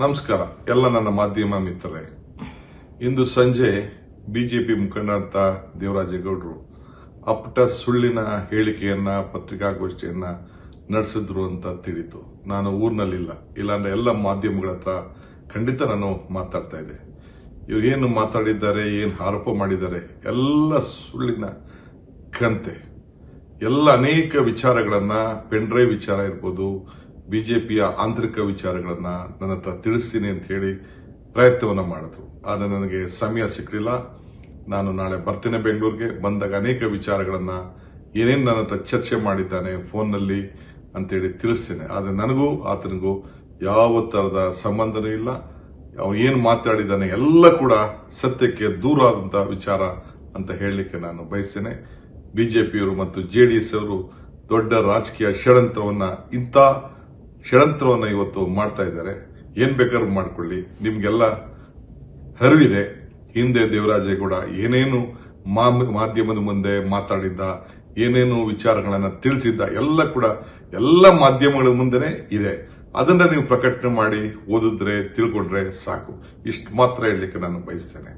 ನಮಸ್ಕಾರ ಎಲ್ಲ ನನ್ನ ಮಾಧ್ಯಮ ಮಿತ್ರರೇ. ಇಂದು ಸಂಜೆ ಬಿಜೆಪಿ ಮುಖಂಡರಂತ ದೇವರಾಜೇಗೌಡರು ಅಪ್ಪಟ ಸುಳ್ಳಿನ ಹೇಳಿಕೆಯನ್ನ ಪತ್ರಿಕಾಗೋಷ್ಠಿಯನ್ನ ನಡೆಸಿದ್ರು ಅಂತ ತಿಳಿತು. ನಾನು ಊರಿನಲ್ಲಿಲ್ಲ, ಇಲ್ಲಾಂದ್ರೆ ಎಲ್ಲ ಮಾಧ್ಯಮಗಳ ಹತ್ರ ಖಂಡಿತ ನಾನು ಮಾತಾಡ್ತಾ ಇದ್ದೆ. ಇವ್ರು ಏನು ಮಾತಾಡಿದ್ದಾರೆ, ಏನು ಆರೋಪ ಮಾಡಿದ್ದಾರೆ ಎಲ್ಲ ಸುಳ್ಳಿನ ಕಂತೆ. ಎಲ್ಲ ಅನೇಕ ವಿಚಾರಗಳನ್ನ, ಪೆನ್ಡ್ರೈವ್ ವಿಚಾರ ಇರ್ಬೋದು, ಬಿಜೆಪಿಯ ಆಂತರಿಕ ವಿಚಾರಗಳನ್ನ ನನ್ನ ಹತ್ರ ತಿಳಿಸ್ತೀನಿ ಅಂತ ಹೇಳಿ ಪ್ರಯತ್ನವನ್ನ ಮಾಡಿದ್ರು. ಆದರೆ ನನಗೆ ಸಮಯ ಸಿಕ್ಕಲಿಲ್ಲ. ನಾನು ನಾಳೆ ಬರ್ತೇನೆ ಬೆಂಗಳೂರಿಗೆ. ಬಂದಾಗ ಅನೇಕ ವಿಚಾರಗಳನ್ನ ಏನೇನು ನನ್ನ ಹತ್ರ ಚರ್ಚೆ ಮಾಡಿದ್ದಾನೆ ಫೋನ್ನಲ್ಲಿ ಅಂತೇಳಿ ತಿಳಿಸ್ತೇನೆ. ಆದರೆ ನನಗೂ ಆತನಿಗೂ ಯಾವ ತರದ ಸಂಬಂಧನೂ ಇಲ್ಲ. ಅವನು ಏನು ಮಾತಾಡಿದ್ದಾನೆ ಎಲ್ಲ ಕೂಡ ಸತ್ಯಕ್ಕೆ ದೂರ ಆದಂತಹ ವಿಚಾರ ಅಂತ ಹೇಳಲಿಕ್ಕೆ ನಾನು ಬಯಸ್ತೇನೆ. ಬಿಜೆಪಿಯವರು ಮತ್ತು ಜೆಡಿಎಸ್ ಅವರು ದೊಡ್ಡ ರಾಜಕೀಯ ಷಡ್ಯಂತ್ರವನ್ನ ಇವತ್ತು ಮಾಡ್ತಾ ಇದ್ದಾರೆ. ಏನ್ ಬೇಕಾದ್ರೂ ಮಾಡ್ಕೊಳ್ಳಿ, ನಿಮ್ಗೆಲ್ಲ ಅರಿವಿದೆ. ಹಿಂದೆ ದೇವರಾಜೇಗೌಡ ಏನೇನು ಮಾಧ್ಯಮದ ಮುಂದೆ ಮಾತಾಡಿದ್ದ, ಏನೇನು ವಿಚಾರಗಳನ್ನ ತಿಳಿಸಿದ್ದ ಎಲ್ಲ ಕೂಡ ಎಲ್ಲ ಮಾಧ್ಯಮಗಳ ಮುಂದೆನೆ ಇದೆ. ಅದನ್ನ ನೀವು ಪ್ರಕಟಣೆ ಮಾಡಿ ಓದಿದ್ರೆ ತಿಳ್ಕೊಂಡ್ರೆ ಸಾಕು. ಇಷ್ಟು ಮಾತ್ರ ಹೇಳಲಿಕ್ಕೆ ನಾನು ಬಯಸ್ತೇನೆ.